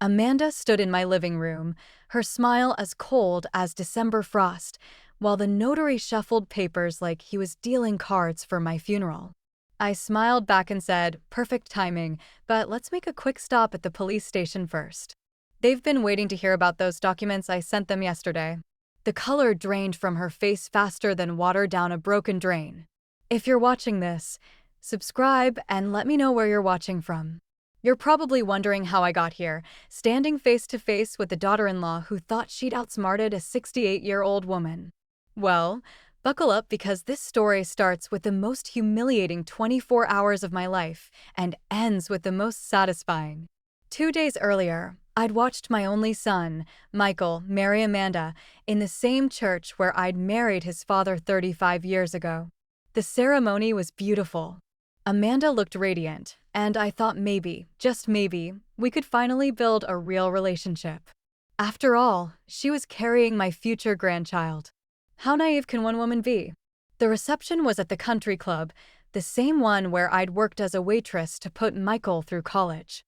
Amanda stood in my living room, her smile as cold as December frost, while the notary shuffled papers like he was dealing cards for my funeral. I smiled back and said, "Perfect timing, but let's make a quick stop at the police station first." They've been waiting to hear about those documents. I sent them yesterday. The color drained from her face faster than water down a broken drain. If you're watching this, subscribe and let me know where you're watching from. You're probably wondering how I got here, standing face to face with the daughter-in-law who thought she'd outsmarted a 68-year-old woman. Well, buckle up because this story starts with the most humiliating 24 hours of my life and ends with the most satisfying. 2 days earlier, I'd watched my only son, Michael, marry Amanda in the same church where I'd married his father 35 years ago. The ceremony was beautiful. Amanda looked radiant, and I thought maybe, just maybe, we could finally build a real relationship. After all, she was carrying my future grandchild. How naive can one woman be? The reception was at the country club, the same one where I'd worked as a waitress to put Michael through college.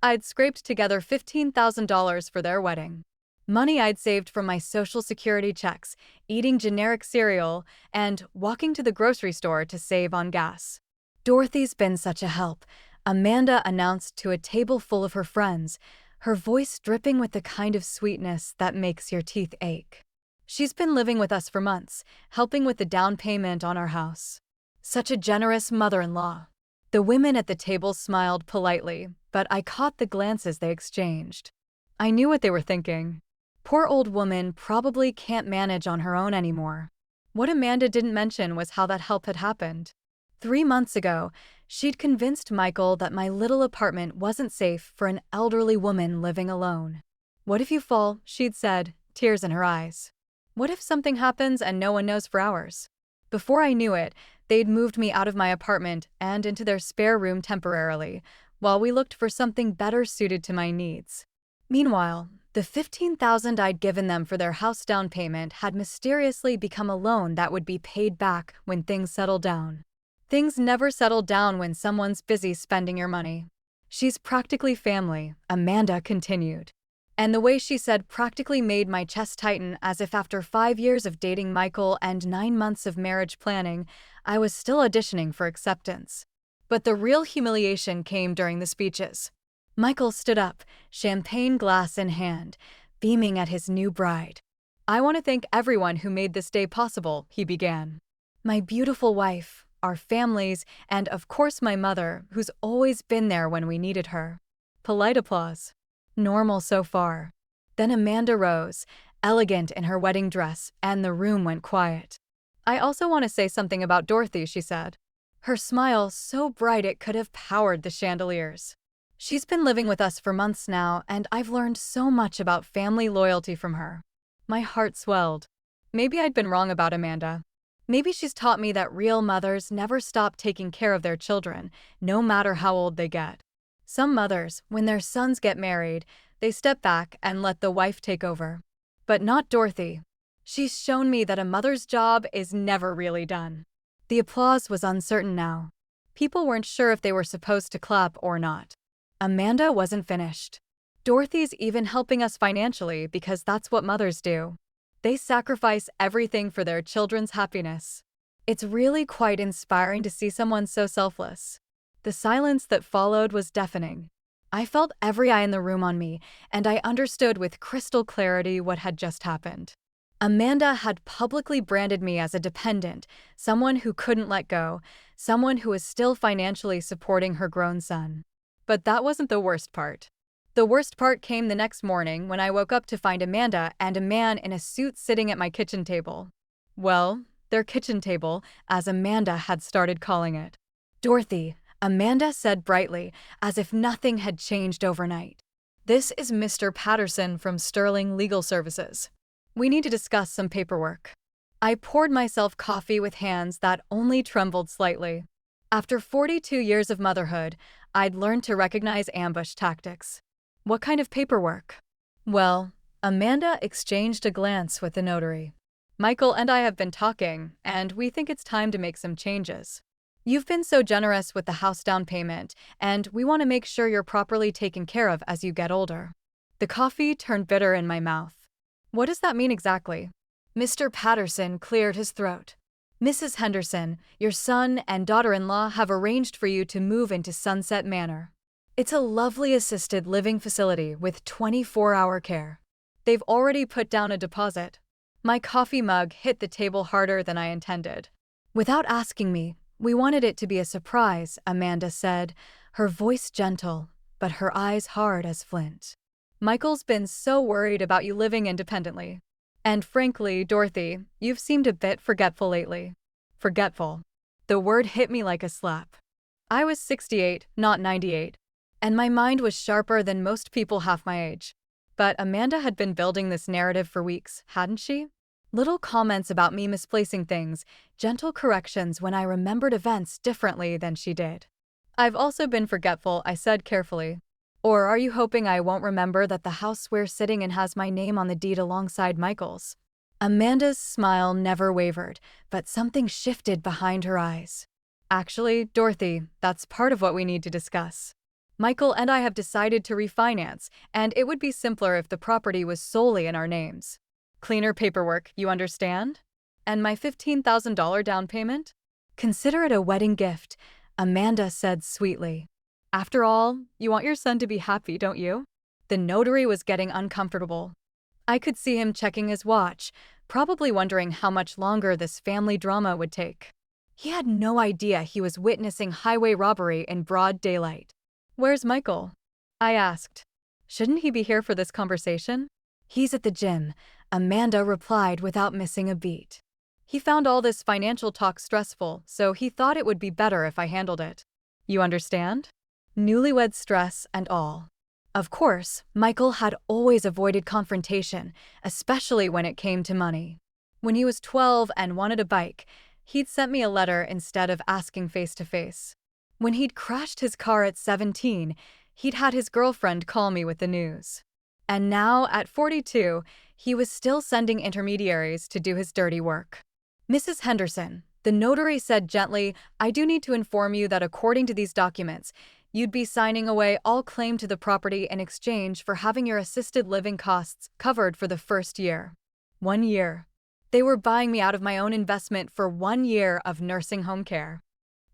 I'd scraped together $15,000 for their wedding. Money I'd saved from my Social Security checks, eating generic cereal, and walking to the grocery store to save on gas. "Dorothy's been such a help," Amanda announced to a table full of her friends, her voice dripping with the kind of sweetness that makes your teeth ache. "She's been living with us for months, helping with the down payment on our house. Such a generous mother-in-law." The women at the table smiled politely, but I caught the glances they exchanged. I knew what they were thinking. Poor old woman probably can't manage on her own anymore. What Amanda didn't mention was how that help had happened. 3 months ago, she'd convinced Michael that my little apartment wasn't safe for an elderly woman living alone. "What if you fall?" she'd said, tears in her eyes. "What if something happens and no one knows for hours?" Before I knew it, they'd moved me out of my apartment and into their spare room temporarily, while we looked for something better suited to my needs. Meanwhile, the $15,000 I'd given them for their house down payment had mysteriously become a loan that would be paid back when things settled down. Things never settle down when someone's busy spending your money. "She's practically family," Amanda continued. And the way she said practically made my chest tighten, as if after 5 years of dating Michael and 9 months of marriage planning, I was still auditioning for acceptance. But the real humiliation came during the speeches. Michael stood up, champagne glass in hand, beaming at his new bride. "I want to thank everyone who made this day possible," he began. "My beautiful wife, our families, and of course my mother, who's always been there when we needed her." Polite applause. Normal so far. Then Amanda rose, elegant in her wedding dress, and the room went quiet. "I also want to say something about Dorothy," she said. Her smile so bright it could have powered the chandeliers. "She's been living with us for months now, and I've learned so much about family loyalty from her." My heart swelled. Maybe I'd been wrong about Amanda. Maybe she's taught me that real mothers never stop taking care of their children, no matter how old they get. Some mothers, when their sons get married, they step back and let the wife take over. But not Dorothy. She's shown me that a mother's job is never really done. The applause was uncertain now. People weren't sure if they were supposed to clap or not. Amanda wasn't finished. "Dorothy's even helping us financially because that's what mothers do. They sacrifice everything for their children's happiness." It's really quite inspiring to see someone so selfless. The silence that followed was deafening. I felt every eye in the room on me, and I understood with crystal clarity what had just happened. Amanda had publicly branded me as a dependent, someone who couldn't let go, someone who was still financially supporting her grown son. But that wasn't the worst part. The worst part came the next morning when I woke up to find Amanda and a man in a suit sitting at my kitchen table. Well, their kitchen table, as Amanda had started calling it. "Dorothy," Amanda said brightly, as if nothing had changed overnight. "This is Mr. Patterson from Sterling Legal Services. We need to discuss some paperwork." I poured myself coffee with hands that only trembled slightly. After 42 years of motherhood, I'd learned to recognize ambush tactics. "What kind of paperwork?" "Well," Amanda exchanged a glance with the notary. "Michael and I have been talking, and we think it's time to make some changes. You've been so generous with the house down payment, and we want to make sure you're properly taken care of as you get older." The coffee turned bitter in my mouth. What does that mean exactly? Mr. Patterson cleared his throat. Mrs. Henderson, your son and daughter-in-law have arranged for you to move into Sunset Manor. It's a lovely assisted living facility with 24-hour care. They've already put down a deposit. My coffee mug hit the table harder than I intended. Without asking me, we wanted it to be a surprise, Amanda said, her voice gentle, but her eyes hard as flint. Michael's been so worried about you living independently. And frankly, Dorothy, you've seemed a bit forgetful lately. Forgetful. The word hit me like a slap. I was 68, not 98, and my mind was sharper than most people half my age. But Amanda had been building this narrative for weeks, hadn't she? Little comments about me misplacing things, gentle corrections when I remembered events differently than she did. I've also been forgetful, I said carefully. Or are you hoping I won't remember that the house we're sitting in has my name on the deed alongside Michael's? Amanda's smile never wavered, but something shifted behind her eyes. Actually, Dorothy, that's part of what we need to discuss. Michael and I have decided to refinance, and it would be simpler if the property was solely in our names. Cleaner paperwork, you understand? And my $15,000 down payment? Consider it a wedding gift, Amanda said sweetly. After all, you want your son to be happy, don't you? The notary was getting uncomfortable. I could see him checking his watch, probably wondering how much longer this family drama would take. He had no idea he was witnessing highway robbery in broad daylight. Where's Michael? I asked. Shouldn't he be here for this conversation? He's at the gym, Amanda replied without missing a beat. He found all this financial talk stressful, so he thought it would be better if I handled it. You understand? Newlywed stress and all. Of course, Michael had always avoided confrontation, especially when it came to money. When he was 12 and wanted a bike, he'd sent me a letter instead of asking face-to-face. When he'd crashed his car at 17, he'd had his girlfriend call me with the news. And now, at 42, he was still sending intermediaries to do his dirty work. Mrs. Henderson, the notary said gently, I do need to inform you that according to these documents, you'd be signing away all claim to the property in exchange for having your assisted living costs covered for the first year. 1 year. They were buying me out of my own investment for 1 year of nursing home care.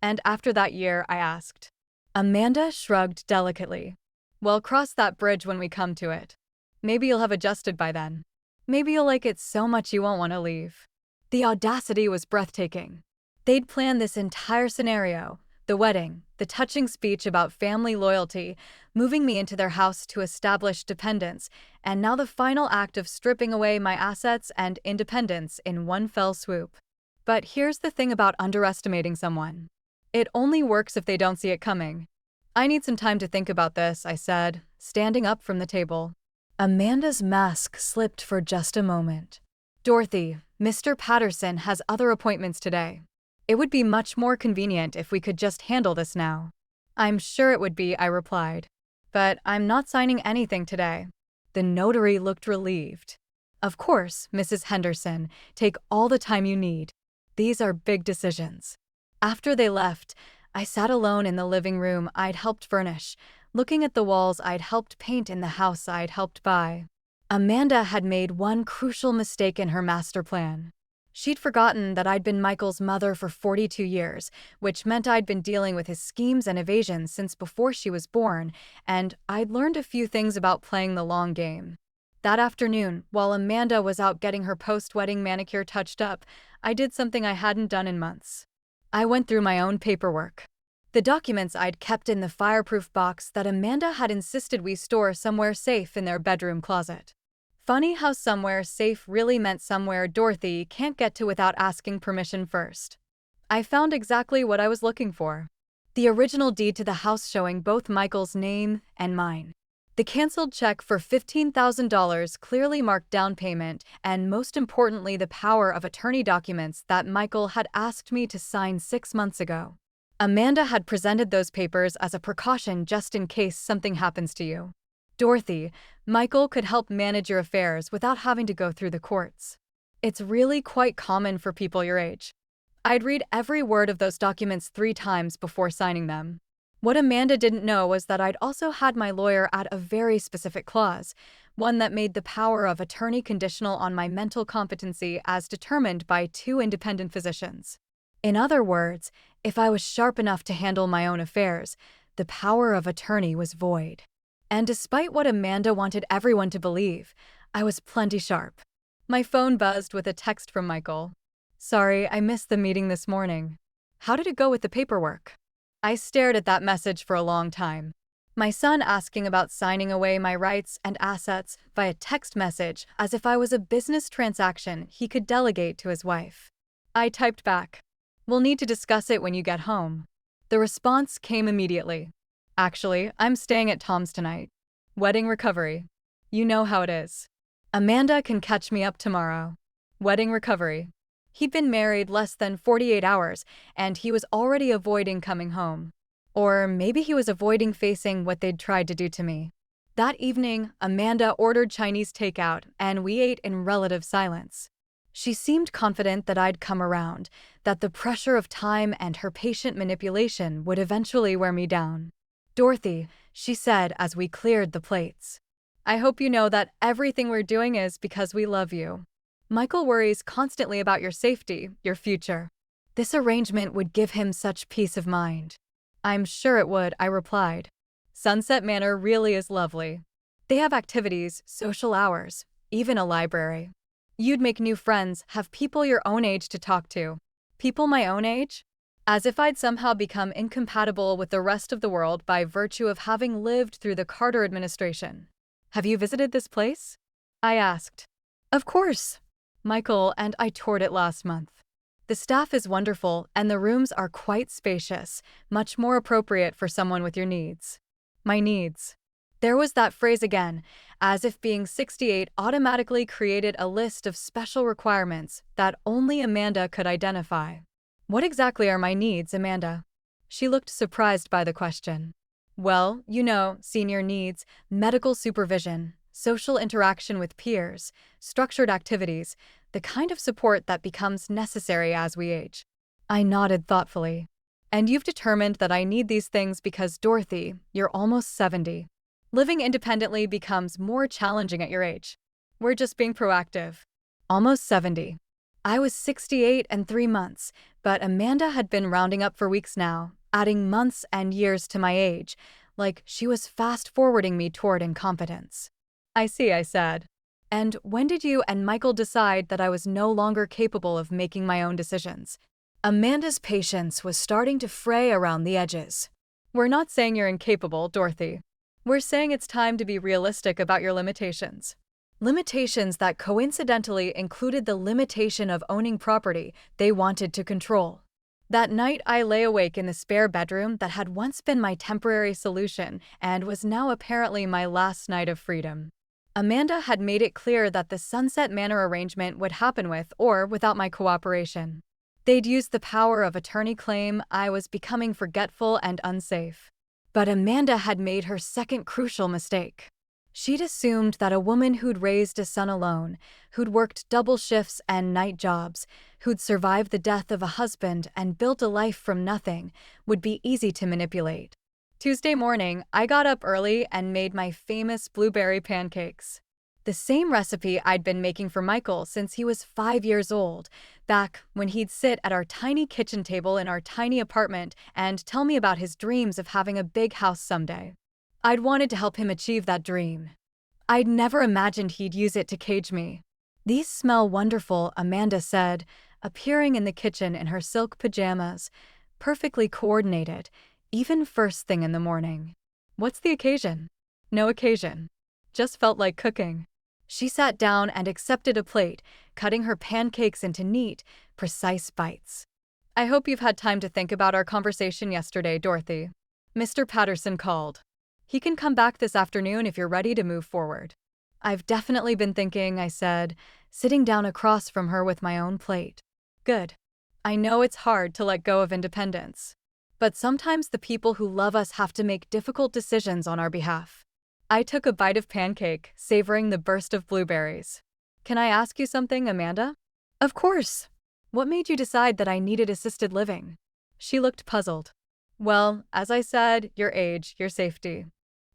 And after that year, I asked. Amanda shrugged delicately. Well, cross that bridge when we come to it. Maybe you'll have adjusted by then. Maybe you'll like it so much you won't want to leave. The audacity was breathtaking. They'd planned this entire scenario, the wedding, the touching speech about family loyalty, moving me into their house to establish dependence, and now the final act of stripping away my assets and independence in one fell swoop. But here's the thing about underestimating someone. It only works if they don't see it coming. I need some time to think about this, I said, standing up from the table. Amanda's mask slipped for just a moment. Dorothy, Mr. Patterson has other appointments today. It would be much more convenient if we could just handle this now. I'm sure it would be, I replied. But I'm not signing anything today. The notary looked relieved. Of course, Mrs. Henderson, take all the time you need. These are big decisions. After they left, I sat alone in the living room I'd helped furnish, looking at the walls I'd helped paint in the house I'd helped buy. Amanda had made one crucial mistake in her master plan. She'd forgotten that I'd been Michael's mother for 42 years, which meant I'd been dealing with his schemes and evasions since before she was born, and I'd learned a few things about playing the long game. That afternoon, while Amanda was out getting her post-wedding manicure touched up, I did something I hadn't done in months. I went through my own paperwork. The documents I'd kept in the fireproof box that Amanda had insisted we store somewhere safe in their bedroom closet. Funny how somewhere safe really meant somewhere Dorothy can't get to without asking permission first. I found exactly what I was looking for. The original deed to the house showing both Michael's name and mine. The canceled check for $15,000 clearly marked down payment and, most importantly, the power of attorney documents that Michael had asked me to sign 6 months ago. Amanda had presented those papers as a precaution just in case something happens to you. Dorothy, Michael could help manage your affairs without having to go through the courts. It's really quite common for people your age. I'd read every word of those documents 3 times before signing them. What Amanda didn't know was that I'd also had my lawyer add a very specific clause, one that made the power of attorney conditional on my mental competency as determined by two independent physicians. In other words, if I was sharp enough to handle my own affairs, the power of attorney was void. And despite what Amanda wanted everyone to believe, I was plenty sharp. My phone buzzed with a text from Michael. "Sorry, I missed the meeting this morning. How did it go with the paperwork?" I stared at that message for a long time. My son asking about signing away my rights and assets via text message as if I was a business transaction he could delegate to his wife. I typed back, "We'll need to discuss it when you get home." The response came immediately. "Actually, I'm staying at Tom's tonight. Wedding recovery. You know how it is. Amanda can catch me up tomorrow. Wedding recovery." He'd been married less than 48 hours, and he was already avoiding coming home. Or maybe he was avoiding facing what they'd tried to do to me. That evening, Amanda ordered Chinese takeout, and we ate in relative silence. She seemed confident that I'd come around, that the pressure of time and her patient manipulation would eventually wear me down. "Dorothy," she said as we cleared the plates, "I hope you know that everything we're doing is because we love you. Michael worries constantly about your safety, your future. This arrangement would give him such peace of mind." "I'm sure it would," I replied. "Sunset Manor really is lovely. They have activities, social hours, even a library. You'd make new friends, have people your own age to talk to." People my own age? As if I'd somehow become incompatible with the rest of the world by virtue of having lived through the Carter administration. "Have you visited this place?" I asked. "Of course. Michael and I toured it last month. The staff is wonderful, and the rooms are quite spacious, much more appropriate for someone with your needs." My needs. There was that phrase again, as if being 68 automatically created a list of special requirements that only Amanda could identify. "What exactly are my needs, Amanda?" She looked surprised by the question. "Well, you know, senior needs, medical supervision, social interaction with peers, structured activities, the kind of support that becomes necessary as we age." I nodded thoughtfully. "And you've determined that I need these things because, Dorothy, you're almost 70. Living independently becomes more challenging at your age. We're just being proactive." Almost 70. I was 68 and 3 months, but Amanda had been rounding up for weeks now, adding months and years to my age, like she was fast-forwarding me toward incompetence. "I see," I said. "And when did you and Michael decide that I was no longer capable of making my own decisions?" Amanda's patience was starting to fray around the edges. "We're not saying you're incapable, Dorothy. We're saying it's time to be realistic about your limitations." Limitations that coincidentally included the limitation of owning property they wanted to control. That night, I lay awake in the spare bedroom that had once been my temporary solution and was now apparently my last night of freedom. Amanda had made it clear that the Sunset Manor arrangement would happen with or without my cooperation. They'd use the power of attorney claim I was becoming forgetful and unsafe. But Amanda had made her second crucial mistake. She'd assumed that a woman who'd raised a son alone, who'd worked double shifts and night jobs, who'd survived the death of a husband and built a life from nothing, would be easy to manipulate. Tuesday morning, I got up early and made my famous blueberry pancakes. The same recipe I'd been making for Michael since he was 5 years old, back when he'd sit at our tiny kitchen table in our tiny apartment and tell me about his dreams of having a big house someday. I'd wanted to help him achieve that dream. I'd never imagined he'd use it to cage me. "These smell wonderful," Amanda said, appearing in the kitchen in her silk pajamas, perfectly coordinated, even first thing in the morning. "What's the occasion?" "No occasion. Just felt like cooking." She sat down and accepted a plate, cutting her pancakes into neat, precise bites. "I hope you've had time to think about our conversation yesterday, Dorothy. Mr. Patterson called. He can come back this afternoon if you're ready to move forward." "I've definitely been thinking," I said, sitting down across from her with my own plate. "Good. I know it's hard to let go of independence. But sometimes the people who love us have to make difficult decisions on our behalf." I took a bite of pancake, savoring the burst of blueberries. "Can I ask you something, Amanda?" "Of course. What made you decide that I needed assisted living?" She looked puzzled. Well, as I said, your age, your safety.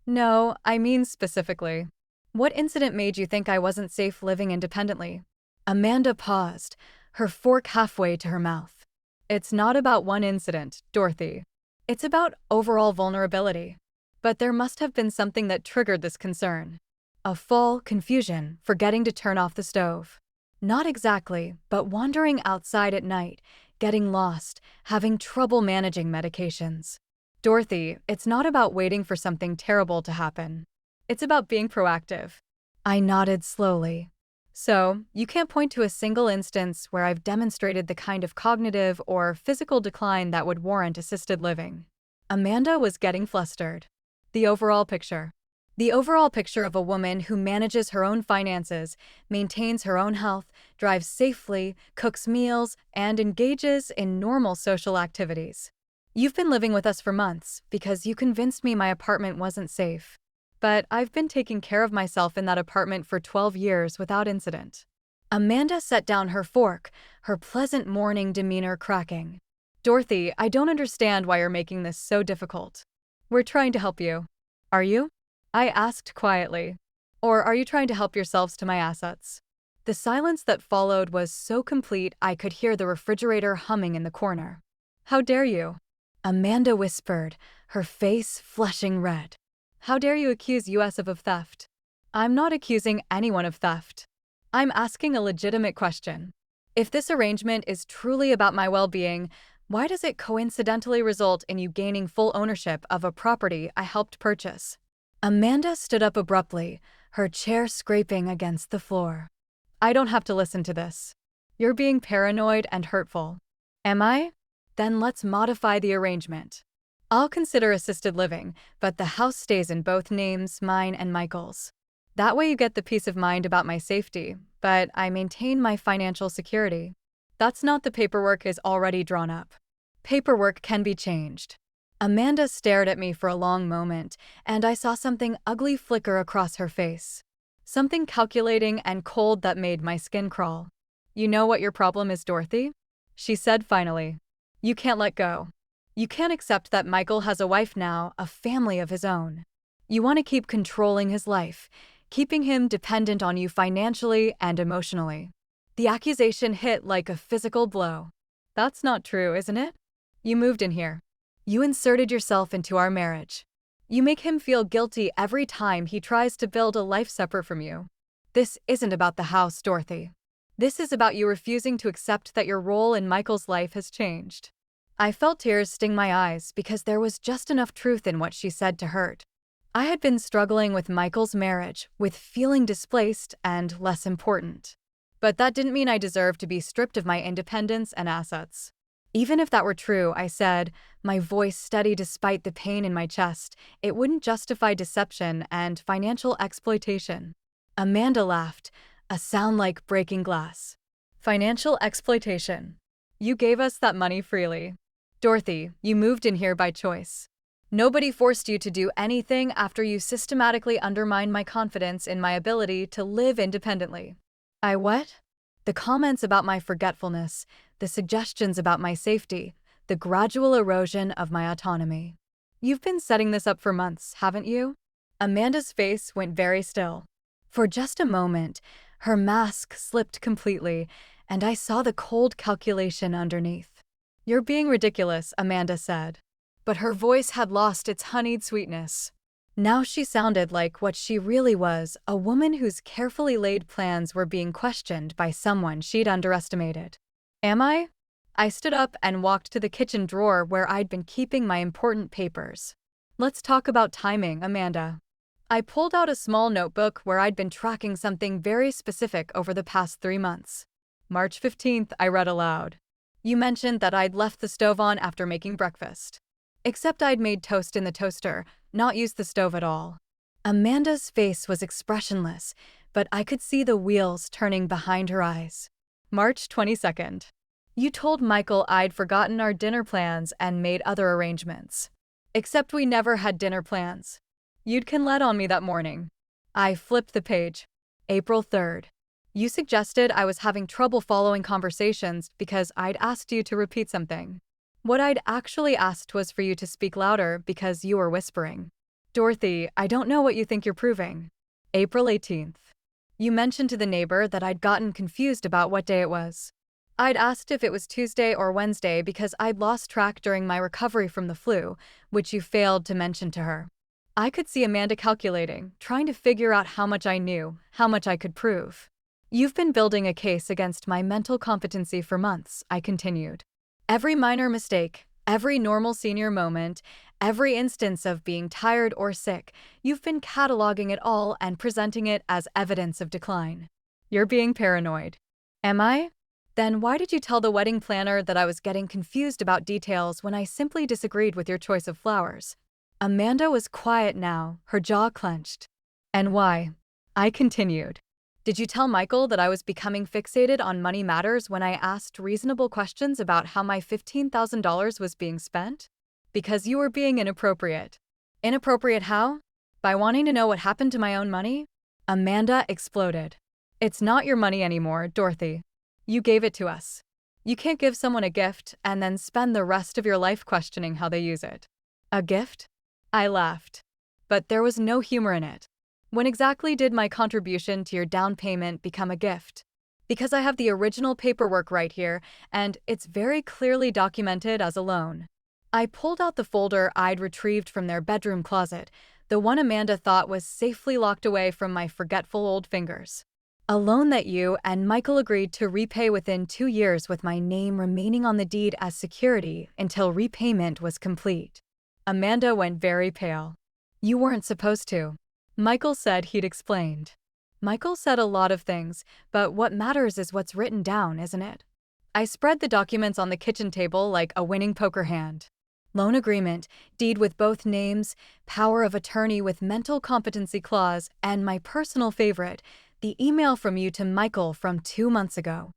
No, I mean specifically. What incident made you think I wasn't safe living independently? Amanda paused, her fork halfway to her mouth. It's not about one incident, Dorothy. It's about overall vulnerability. But there must have been something that triggered this concern. A fall, confusion, forgetting to turn off the stove. Not exactly, but wandering outside at night, getting lost, having trouble managing medications. Dorothy, it's not about waiting for something terrible to happen. It's about being proactive. I nodded slowly. So, you can't point to a single instance where I've demonstrated the kind of cognitive or physical decline that would warrant assisted living. Amanda was getting flustered. The overall picture. The overall picture of a woman who manages her own finances, maintains her own health, drives safely, cooks meals, and engages in normal social activities. You've been living with us for months because you convinced me my apartment wasn't safe. But I've been taking care of myself in that apartment for 12 years without incident. Amanda set down her fork, her pleasant morning demeanor cracking. Dorothy, I don't understand why you're making this so difficult. We're trying to help you. Are you? I asked quietly. Or are you trying to help yourselves to my assets? The silence that followed was so complete I could hear the refrigerator humming in the corner. How dare you? Amanda whispered, her face flushing red. How dare you accuse us of theft? I'm not accusing anyone of theft. I'm asking a legitimate question. If this arrangement is truly about my well-being, why does it coincidentally result in you gaining full ownership of a property I helped purchase? Amanda stood up abruptly, her chair scraping against the floor. I don't have to listen to this. You're being paranoid and hurtful. Am I? Then let's modify the arrangement. I'll consider assisted living, but the house stays in both names, mine and Michael's. That way you get the peace of mind about my safety, but I maintain my financial security. That's not the paperwork is already drawn up. Paperwork can be changed. Amanda stared at me for a long moment, and I saw something ugly flicker across her face. Something calculating and cold that made my skin crawl. You know what your problem is, Dorothy? She said finally. You can't let go. You can't accept that Michael has a wife now, a family of his own. You want to keep controlling his life, keeping him dependent on you financially and emotionally. The accusation hit like a physical blow. That's not true, isn't it? You moved in here. You inserted yourself into our marriage. You make him feel guilty every time he tries to build a life separate from you. This isn't about the house, Dorothy. This is about you refusing to accept that your role in Michael's life has changed. I felt tears sting my eyes because there was just enough truth in what she said to hurt. I had been struggling with Michael's marriage, with feeling displaced and less important. But that didn't mean I deserved to be stripped of my independence and assets. Even if that were true, I said, my voice steady despite the pain in my chest, it wouldn't justify deception and financial exploitation. Amanda laughed, a sound like breaking glass. Financial exploitation. You gave us that money freely. Dorothy, you moved in here by choice. Nobody forced you to do anything after you systematically undermined my confidence in my ability to live independently. I what? The comments about my forgetfulness, the suggestions about my safety, the gradual erosion of my autonomy. You've been setting this up for months, haven't you? Amanda's face went very still. For just a moment, her mask slipped completely, and I saw the cold calculation underneath. You're being ridiculous, Amanda said. But her voice had lost its honeyed sweetness. Now she sounded like what she really was, a woman whose carefully laid plans were being questioned by someone she'd underestimated. Am I? I stood up and walked to the kitchen drawer where I'd been keeping my important papers. Let's talk about timing, Amanda. I pulled out a small notebook where I'd been tracking something very specific over the past 3 months. March 15th, I read aloud. You mentioned that I'd left the stove on after making breakfast. Except I'd made toast in the toaster, not used the stove at all. Amanda's face was expressionless, but I could see the wheels turning behind her eyes. March 22nd. You told Michael I'd forgotten our dinner plans and made other arrangements. Except we never had dinner plans. You'd let on me that morning. I flipped the page. April 3rd. You suggested I was having trouble following conversations because I'd asked you to repeat something. What I'd actually asked was for you to speak louder because you were whispering. Dorothy, I don't know what you think you're proving. April 18th. You mentioned to the neighbor that I'd gotten confused about what day it was. I'd asked if it was Tuesday or Wednesday because I'd lost track during my recovery from the flu, which you failed to mention to her. I could see Amanda calculating, trying to figure out how much I knew, how much I could prove. You've been building a case against my mental competency for months, I continued. Every minor mistake, every normal senior moment, every instance of being tired or sick, you've been cataloging it all and presenting it as evidence of decline. You're being paranoid. Am I? Then why did you tell the wedding planner that I was getting confused about details when I simply disagreed with your choice of flowers? Amanda was quiet now, her jaw clenched. And why? I continued. Did you tell Michael that I was becoming fixated on money matters when I asked reasonable questions about how my $15,000 was being spent? Because you were being inappropriate. Inappropriate how? By wanting to know what happened to my own money? Amanda exploded. It's not your money anymore, Dorothy. You gave it to us. You can't give someone a gift and then spend the rest of your life questioning how they use it. A gift? I laughed. But there was no humor in it. When exactly did my contribution to your down payment become a gift? Because I have the original paperwork right here, and it's very clearly documented as a loan. I pulled out the folder I'd retrieved from their bedroom closet, the one Amanda thought was safely locked away from my forgetful old fingers. A loan that you and Michael agreed to repay within 2 years with my name remaining on the deed as security until repayment was complete. Amanda went very pale. You weren't supposed to. Michael said he'd explained. Michael said a lot of things, but what matters is what's written down, isn't it? I spread the documents on the kitchen table like a winning poker hand. Loan agreement, deed with both names, power of attorney with mental competency clause, and my personal favorite, the email from you to Michael from 2 months ago.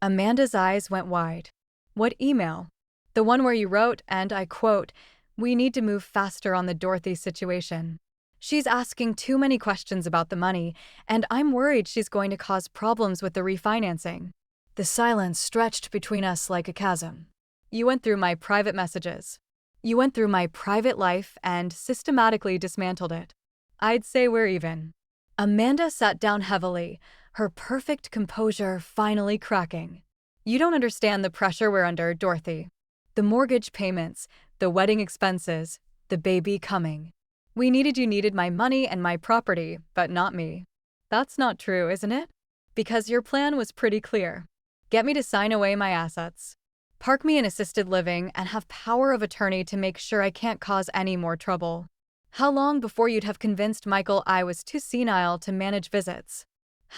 Amanda's eyes went wide. What email? The one where you wrote, and I quote, "We need to move faster on the Dorothy situation. She's asking too many questions about the money, and I'm worried she's going to cause problems with the refinancing." The silence stretched between us like a chasm. You went through my private messages. You went through my private life and systematically dismantled it. I'd say we're even. Amanda sat down heavily, her perfect composure finally cracking. You don't understand the pressure we're under, Dorothy. The mortgage payments, the wedding expenses, the baby coming. You needed my money and my property, but not me. That's not true, isn't it? Because your plan was pretty clear. Get me to sign away my assets. Park me in assisted living and have power of attorney to make sure I can't cause any more trouble. How long before you'd have convinced Michael I was too senile to manage visits?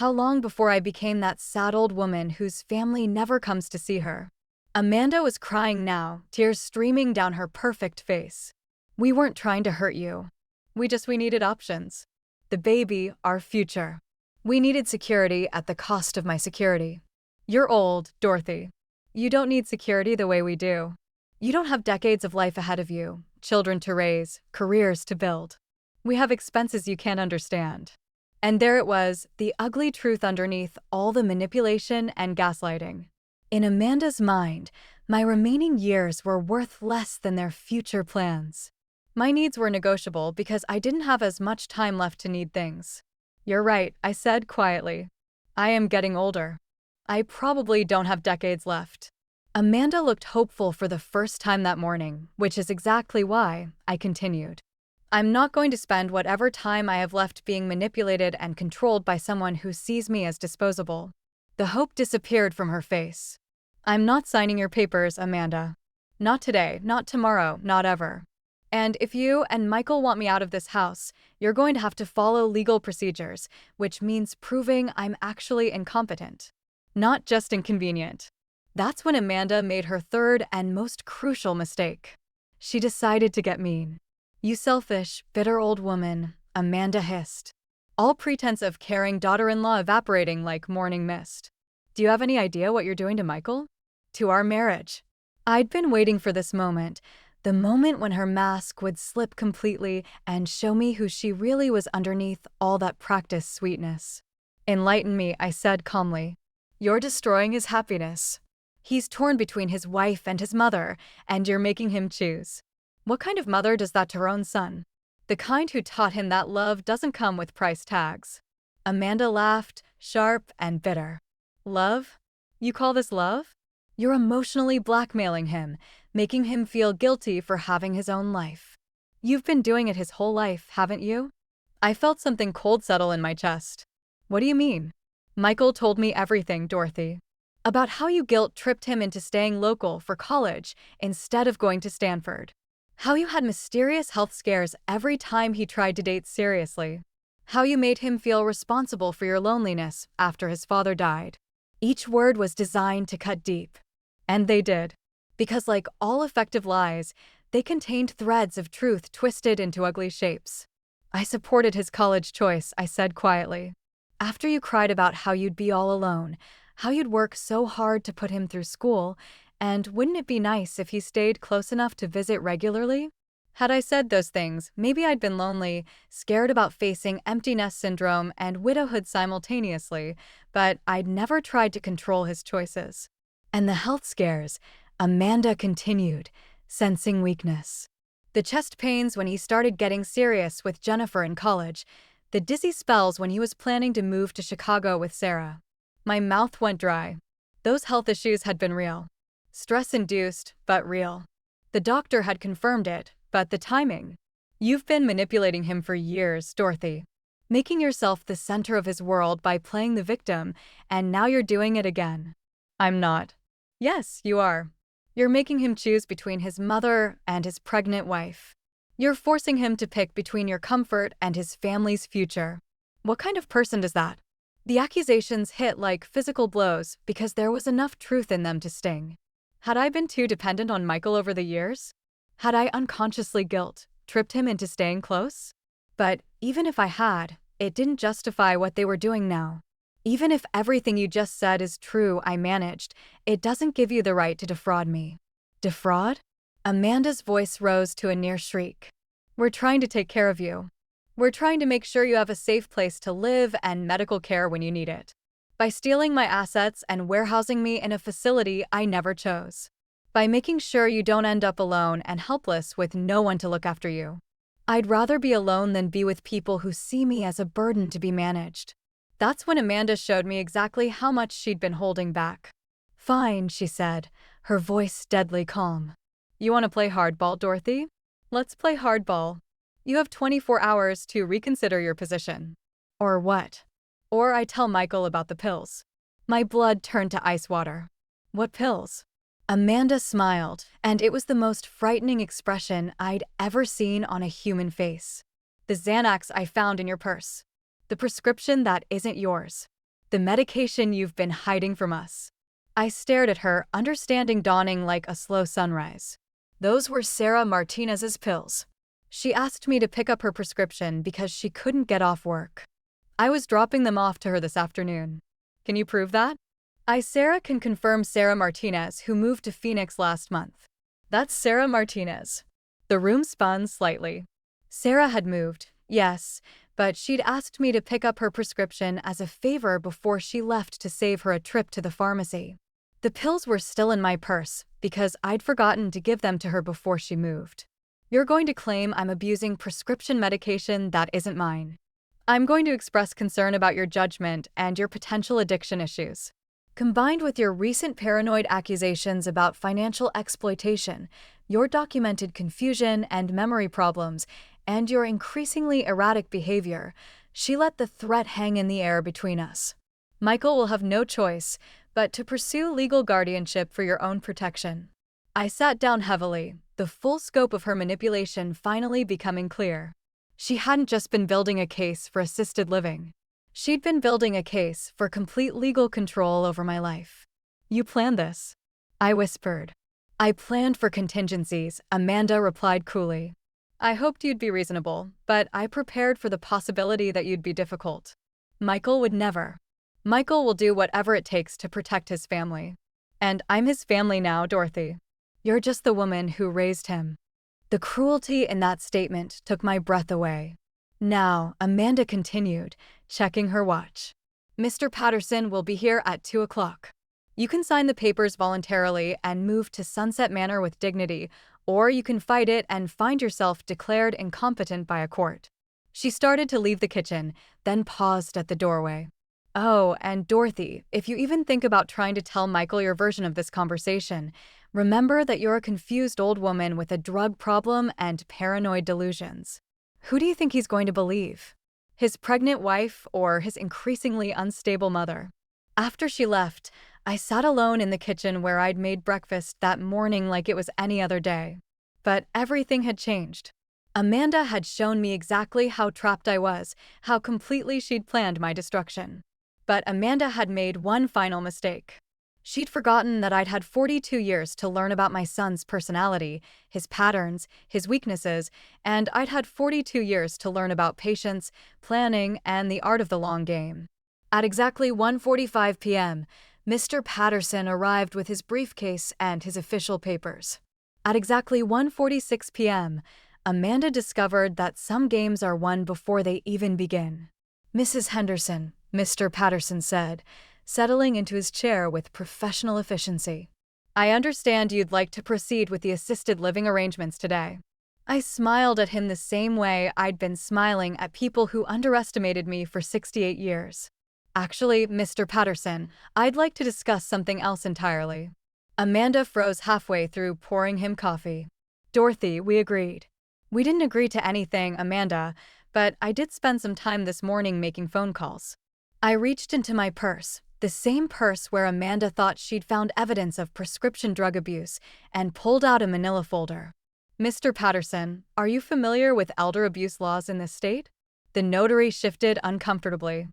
How long before I became that sad old woman whose family never comes to see her? Amanda was crying now, tears streaming down her perfect face. We weren't trying to hurt you. We needed options. The baby, our future. We needed security at the cost of my security. You're old, Dorothy. You don't need security the way we do. You don't have decades of life ahead of you, children to raise, careers to build. We have expenses you can't understand. And there it was, the ugly truth underneath all the manipulation and gaslighting. In Amanda's mind, my remaining years were worth less than their future plans. My needs were negotiable because I didn't have as much time left to need things. You're right, I said quietly. I am getting older. I probably don't have decades left. Amanda looked hopeful for the first time that morning, which is exactly why, I continued. I'm not going to spend whatever time I have left being manipulated and controlled by someone who sees me as disposable. The hope disappeared from her face. I'm not signing your papers, Amanda. Not today, not tomorrow, not ever. And if you and Michael want me out of this house, you're going to have to follow legal procedures, which means proving I'm actually incompetent. Not just inconvenient. That's when Amanda made her third and most crucial mistake. She decided to get mean. You selfish, bitter old woman, Amanda hissed. All pretense of caring daughter-in-law evaporating like morning mist. Do you have any idea what you're doing to Michael? To our marriage. I'd been waiting for this moment, the moment when her mask would slip completely and show me who she really was underneath all that practiced sweetness. Enlighten me, I said calmly. You're destroying his happiness. He's torn between his wife and his mother, and you're making him choose. What kind of mother does that to her own son? The kind who taught him that love doesn't come with price tags. Amanda laughed, sharp and bitter. Love? You call this love? You're emotionally blackmailing him, making him feel guilty for having his own life. You've been doing it his whole life, haven't you? I felt something cold settle in my chest. What do you mean? Michael told me everything, Dorothy. About how you guilt-tripped him into staying local for college instead of going to Stanford. How you had mysterious health scares every time he tried to date seriously. How you made him feel responsible for your loneliness after his father died. Each word was designed to cut deep. And they did. Because like all effective lies, they contained threads of truth twisted into ugly shapes. I supported his college choice, I said quietly. After you cried about how you'd be all alone, how you'd work so hard to put him through school, and wouldn't it be nice if he stayed close enough to visit regularly? Had I said those things, maybe I'd been lonely, scared about facing empty nest syndrome and widowhood simultaneously, but I'd never tried to control his choices. And the health scares, Amanda continued, sensing weakness. The chest pains when he started getting serious with Jennifer in college, the dizzy spells when he was planning to move to Chicago with Sarah. My mouth went dry. Those health issues had been real. Stress-induced, but real. The doctor had confirmed it, but the timing. You've been manipulating him for years, Dorothy. Making yourself the center of his world by playing the victim, and now you're doing it again. I'm not. Yes, you are. You're making him choose between his mother and his pregnant wife. You're forcing him to pick between your comfort and his family's future. What kind of person does that? The accusations hit like physical blows because there was enough truth in them to sting. Had I been too dependent on Michael over the years? Had I unconsciously guilt-tripped him into staying close? But even if I had, it didn't justify what they were doing now. Even if everything you just said is true, I managed, it doesn't give you the right to defraud me. Defraud? Amanda's voice rose to a near shriek. We're trying to take care of you. We're trying to make sure you have a safe place to live and medical care when you need it. By stealing my assets and warehousing me in a facility I never chose. By making sure you don't end up alone and helpless with no one to look after you. I'd rather be alone than be with people who see me as a burden to be managed. That's when Amanda showed me exactly how much she'd been holding back. Fine, she said, her voice deadly calm. You want to play hardball, Dorothy? Let's play hardball. You have 24 hours to reconsider your position. Or what? Or I tell Michael about the pills. My blood turned to ice water. What pills? Amanda smiled, and it was the most frightening expression I'd ever seen on a human face. The Xanax I found in your purse. The prescription that isn't yours. The medication you've been hiding from us. I stared at her, understanding dawning like a slow sunrise. Those were Sarah Martinez's pills. She asked me to pick up her prescription because she couldn't get off work. I was dropping them off to her this afternoon. Can you prove that? Sarah can confirm Sarah Martinez, who moved to Phoenix last month. That's Sarah Martinez. The room spun slightly. Sarah had moved, yes, but she'd asked me to pick up her prescription as a favor before she left to save her a trip to the pharmacy. The pills were still in my purse because I'd forgotten to give them to her before she moved. You're going to claim I'm abusing prescription medication that isn't mine. I'm going to express concern about your judgment and your potential addiction issues. Combined with your recent paranoid accusations about financial exploitation, your documented confusion and memory problems, and your increasingly erratic behavior, she let the threat hang in the air between us. Michael will have no choice but to pursue legal guardianship for your own protection. I sat down heavily, the full scope of her manipulation finally becoming clear. She hadn't just been building a case for assisted living. She'd been building a case for complete legal control over my life. You planned this? I whispered. I planned for contingencies, Amanda replied coolly. I hoped you'd be reasonable, but I prepared for the possibility that you'd be difficult. Michael would never. Michael will do whatever it takes to protect his family. And I'm his family now, Dorothy. You're just the woman who raised him. The cruelty in that statement took my breath away. Now, Amanda continued, checking her watch. Mr. Patterson will be here at 2 o'clock. You can sign the papers voluntarily and move to Sunset Manor with dignity, or you can fight it and find yourself declared incompetent by a court. She started to leave the kitchen, then paused at the doorway. Oh, and Dorothy, if you even think about trying to tell Michael your version of this conversation, remember that you're a confused old woman with a drug problem and paranoid delusions. Who do you think he's going to believe? His pregnant wife or his increasingly unstable mother? After she left, I sat alone in the kitchen where I'd made breakfast that morning like it was any other day. But everything had changed. Amanda had shown me exactly how trapped I was, how completely she'd planned my destruction. But Amanda had made one final mistake. She'd forgotten that I'd had 42 years to learn about my son's personality, his patterns, his weaknesses, and I'd had 42 years to learn about patience, planning, and the art of the long game. At exactly 1:45 p.m., Mr. Patterson arrived with his briefcase and his official papers. At exactly 1:46 p.m., Amanda discovered that some games are won before they even begin. "Mrs. Henderson," Mr. Patterson said, settling into his chair with professional efficiency. "I understand you'd like to proceed with the assisted living arrangements today." I smiled at him the same way I'd been smiling at people who underestimated me for 68 years. "Actually, Mr. Patterson, I'd like to discuss something else entirely." Amanda froze halfway through pouring him coffee. "Dorothy, we agreed." "We didn't agree to anything, Amanda, but I did spend some time this morning making phone calls." I reached into my purse, the same purse where Amanda thought she'd found evidence of prescription drug abuse, and pulled out a manila folder. "Mr. Patterson, are you familiar with elder abuse laws in this state?" The notary shifted uncomfortably.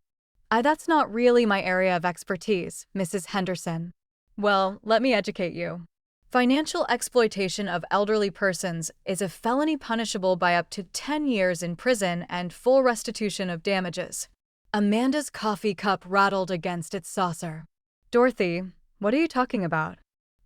That's not really my area of expertise, Mrs. Henderson." "Well, let me educate you. Financial exploitation of elderly persons is a felony punishable by up to 10 years in prison and full restitution of damages." Amanda's coffee cup rattled against its saucer. "Dorothy, what are you talking about?"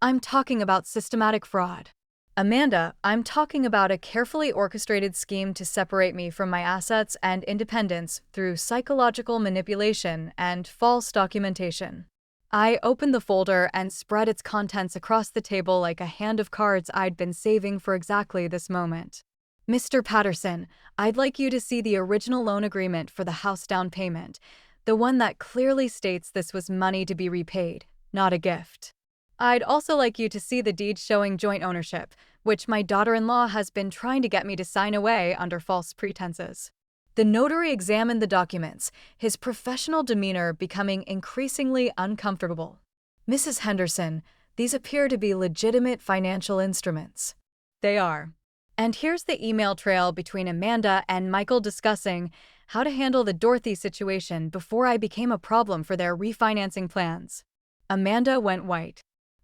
"I'm talking about systematic fraud." "Amanda, I'm talking about a carefully orchestrated scheme to separate me from my assets and independence through psychological manipulation and false documentation." I opened the folder and spread its contents across the table like a hand of cards I'd been saving for exactly this moment. "Mr. Patterson, I'd like you to see the original loan agreement for the house down payment, the one that clearly states this was money to be repaid, not a gift. I'd also like you to see the deed showing joint ownership, which my daughter-in-law has been trying to get me to sign away under false pretenses." The notary examined the documents, his professional demeanor becoming increasingly uncomfortable. "Mrs. Henderson, these appear to be legitimate financial instruments." "They are. And here's the email trail between Amanda and Michael discussing how to handle the Dorothy situation before I became a problem for their refinancing plans." Amanda went white.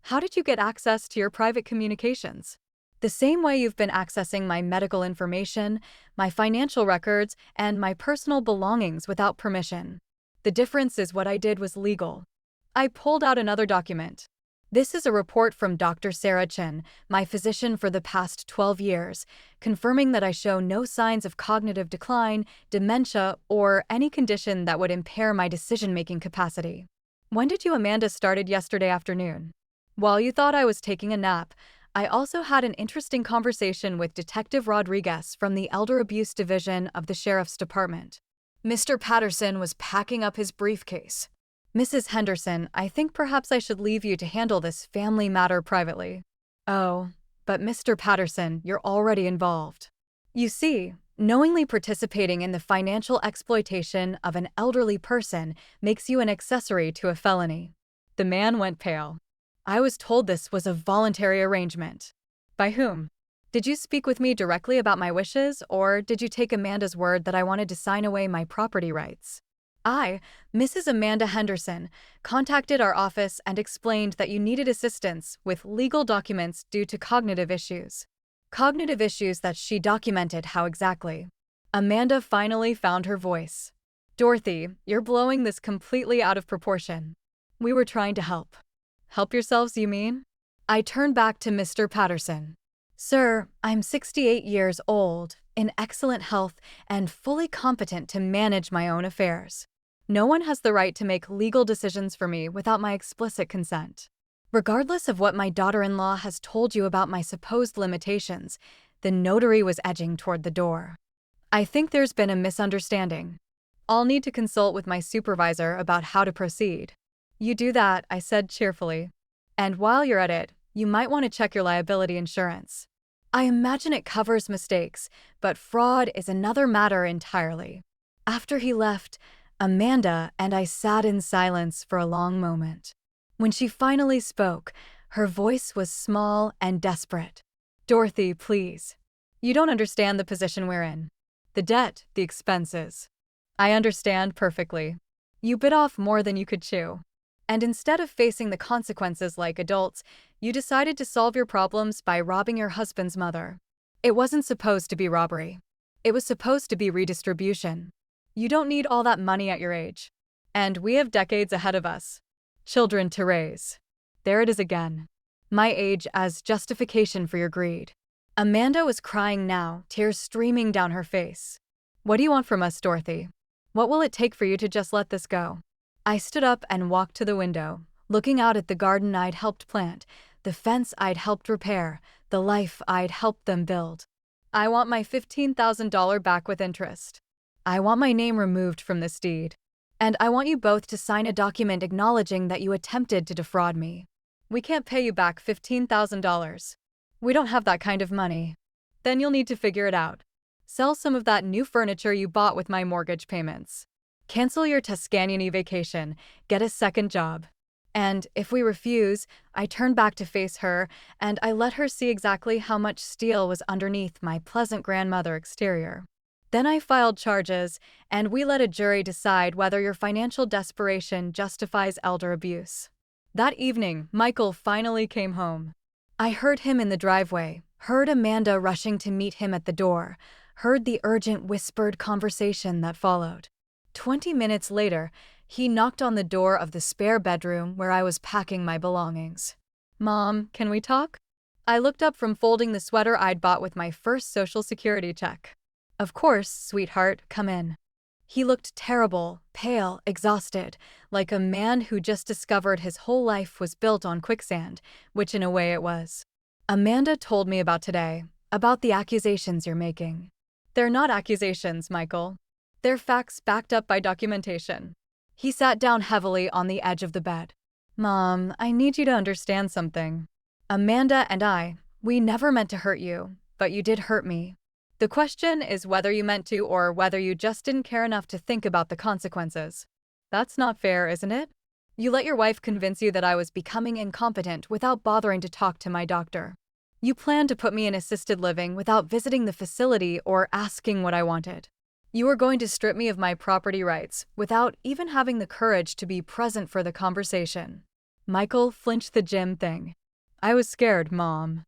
"How did you get access to your private communications?" "The same way you've been accessing my medical information, my financial records, and my personal belongings without permission. The difference is what I did was legal." I pulled out another document. "This is a report from Dr. Sarah Chen, my physician for the past 12 years, confirming that I show no signs of cognitive decline, dementia, or any condition that would impair my decision-making capacity." "When did you Amanda started yesterday afternoon?" "While you thought I was taking a nap, I also had an interesting conversation with Detective Rodriguez from the Elder Abuse Division of the Sheriff's Department." Mr. Patterson was packing up his briefcase. "Mrs. Henderson, I think perhaps I should leave you to handle this family matter privately." "Oh, but Mr. Patterson, you're already involved." "You see, knowingly participating in the financial exploitation of an elderly person makes you an accessory to a felony." The man went pale. "I was told this was a voluntary arrangement." "By whom? Did you speak with me directly about my wishes, or did you take Amanda's word that I wanted to sign away my property rights?" "I, Mrs. Amanda Henderson, contacted our office and explained that you needed assistance with legal documents due to cognitive issues." Cognitive issues that she documented how exactly? Amanda finally found her voice. "Dorothy, you're blowing this completely out of proportion. We were trying to help." "Help yourselves, you mean?" I turned back to Mr. Patterson. "Sir, I'm 68 years old, in excellent health, and fully competent to manage my own affairs." No one has the right to make legal decisions for me without my explicit consent. Regardless of what my daughter-in-law has told you about my supposed limitations, the notary was edging toward the door. I think there's been a misunderstanding. I'll need to consult with my supervisor about how to proceed. You do that, I said cheerfully. And while you're at it, you might want to check your liability insurance. I imagine it covers mistakes, but fraud is another matter entirely. After he left, Amanda and I sat in silence for a long moment. When she finally spoke, her voice was small and desperate. Dorothy, please. You don't understand the position we're in. The debt, the expenses. I understand perfectly. You bit off more than you could chew. And instead of facing the consequences like adults, you decided to solve your problems by robbing your husband's mother. It wasn't supposed to be robbery. It was supposed to be redistribution. You don't need all that money at your age. And we have decades ahead of us. Children to raise. There it is again. My age as justification for your greed. Amanda was crying now, tears streaming down her face. What do you want from us, Dorothy? What will it take for you to just let this go? I stood up and walked to the window, looking out at the garden I'd helped plant, the fence I'd helped repair, the life I'd helped them build. I want my $15,000 back with interest. I want my name removed from this deed. And I want you both to sign a document acknowledging that you attempted to defraud me. We can't pay you back $15,000. We don't have that kind of money. Then you'll need to figure it out. Sell some of that new furniture you bought with my mortgage payments. Cancel your Tuscany vacation, get a second job. And if we refuse, I turned back to face her, and I let her see exactly how much steel was underneath my pleasant grandmother exterior. Then I filed charges, and we let a jury decide whether your financial desperation justifies elder abuse. That evening, Michael finally came home. I heard him in the driveway, heard Amanda rushing to meet him at the door, heard the urgent whispered conversation that followed. 20 minutes later, he knocked on the door of the spare bedroom where I was packing my belongings. Mom, can we talk? I looked up from folding the sweater I'd bought with my first Social Security check. Of course, sweetheart, come in. He looked terrible, pale, exhausted, like a man who just discovered his whole life was built on quicksand, which in a way it was. Amanda told me about today, about the accusations you're making. They're not accusations, Michael. They're facts backed up by documentation. He sat down heavily on the edge of the bed. Mom, I need you to understand something. Amanda and we never meant to hurt you, but you did hurt me. The question is whether you meant to or whether you just didn't care enough to think about the consequences. That's not fair, isn't it? You let your wife convince you that I was becoming incompetent without bothering to talk to my doctor. You planned to put me in assisted living without visiting the facility or asking what I wanted. You were going to strip me of my property rights without even having the courage to be present for the conversation. Michael flinched the gym thing. I was scared, Mom.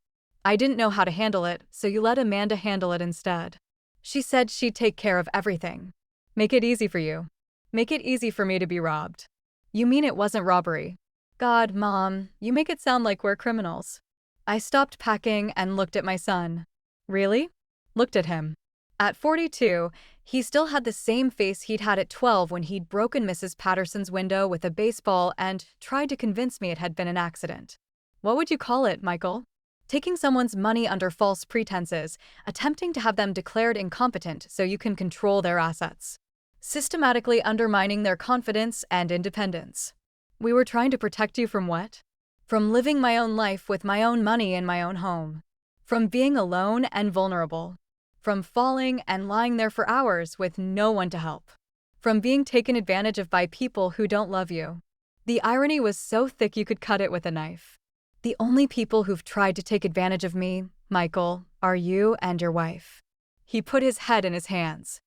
I didn't know how to handle it, so you let Amanda handle it instead. She said she'd take care of everything. Make it easy for you. Make it easy for me to be robbed. You mean it wasn't robbery? God, Mom, you make it sound like we're criminals. I stopped packing and looked at my son. Really? Looked at him. At 42, he still had the same face he'd had at 12 when he'd broken Mrs. Patterson's window with a baseball and tried to convince me it had been an accident. What would you call it, Michael? Taking someone's money under false pretenses, attempting to have them declared incompetent so you can control their assets. Systematically undermining their confidence and independence. We were trying to protect you from what? From living my own life with my own money in my own home. From being alone and vulnerable. From falling and lying there for hours with no one to help. From being taken advantage of by people who don't love you. The irony was so thick you could cut it with a knife. The only people who've tried to take advantage of me, Michael, are you and your wife. He put his head in his hands.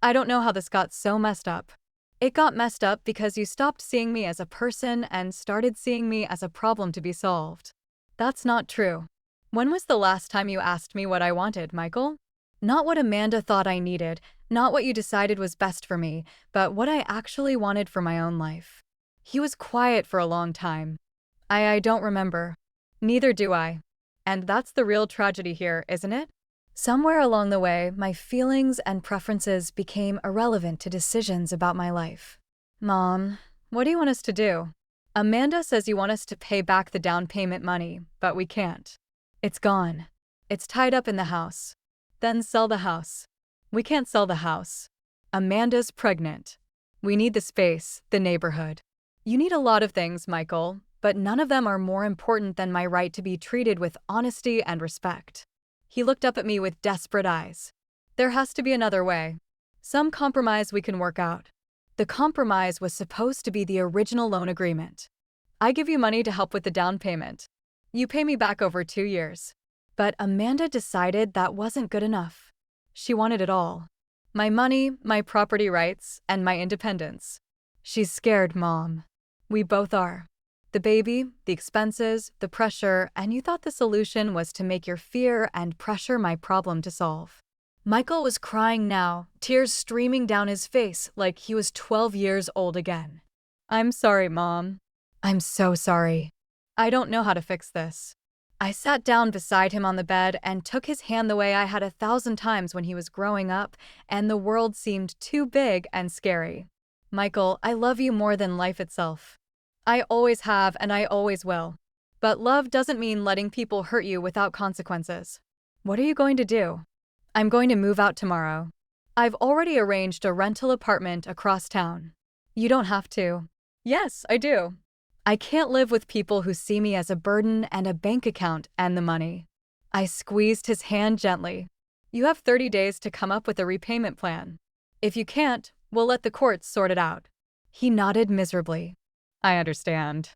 I don't know how this got so messed up. It got messed up because you stopped seeing me as a person and started seeing me as a problem to be solved. That's not true. When was the last time you asked me what I wanted, Michael? Not what Amanda thought I needed, not what you decided was best for me, but what I actually wanted for my own life. He was quiet for a long time. I don't remember. Neither do I. And that's the real tragedy here, isn't it? Somewhere along the way, my feelings and preferences became irrelevant to decisions about my life. Mom, what do you want us to do? Amanda says you want us to pay back the down payment money, but we can't. It's gone. It's tied up in the house. Then sell the house. We can't sell the house. Amanda's pregnant. We need the space, the neighborhood. You need a lot of things, Michael, but none of them are more important than my right to be treated with honesty and respect. He looked up at me with desperate eyes. There has to be another way. Some compromise we can work out. The compromise was supposed to be the original loan agreement. I give you money to help with the down payment. You pay me back over 2 years. But Amanda decided that wasn't good enough. She wanted it all. My money, my property rights, and my independence. She's scared, Mom. We both are. The baby, the expenses, the pressure, and you thought the solution was to make your fear and pressure my problem to solve. Michael was crying now, tears streaming down his face like he was 12 years old again. I'm sorry, Mom. I'm so sorry. I don't know how to fix this. I sat down beside him on the bed and took his hand the way I had 1,000 times when he was growing up and the world seemed too big and scary. Michael, I love you more than life itself. I always have and I always will. But love doesn't mean letting people hurt you without consequences. What are you going to do? I'm going to move out tomorrow. I've already arranged a rental apartment across town. You don't have to. Yes, I do. I can't live with people who see me as a burden and a bank account and the money. I squeezed his hand gently. You have 30 days to come up with a repayment plan. If you can't, we'll let the courts sort it out. He nodded miserably. I understand.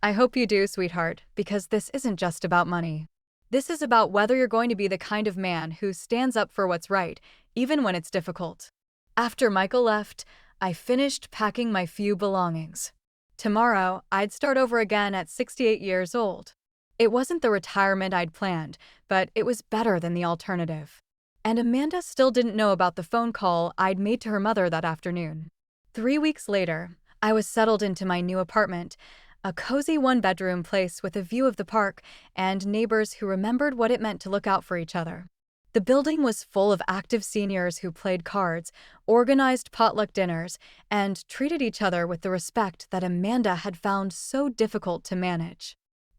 I hope you do, sweetheart, because this isn't just about money. This is about whether you're going to be the kind of man who stands up for what's right, even when it's difficult. After Michael left, I finished packing my few belongings. Tomorrow, I'd start over again at 68 years old. It wasn't the retirement I'd planned, but it was better than the alternative. And Amanda still didn't know about the phone call I'd made to her mother that afternoon. 3 weeks later, I was settled into my new apartment, a cozy one-bedroom place with a view of the park and neighbors who remembered what it meant to look out for each other. The building was full of active seniors who played cards, organized potluck dinners, and treated each other with the respect that Amanda had found so difficult to manage.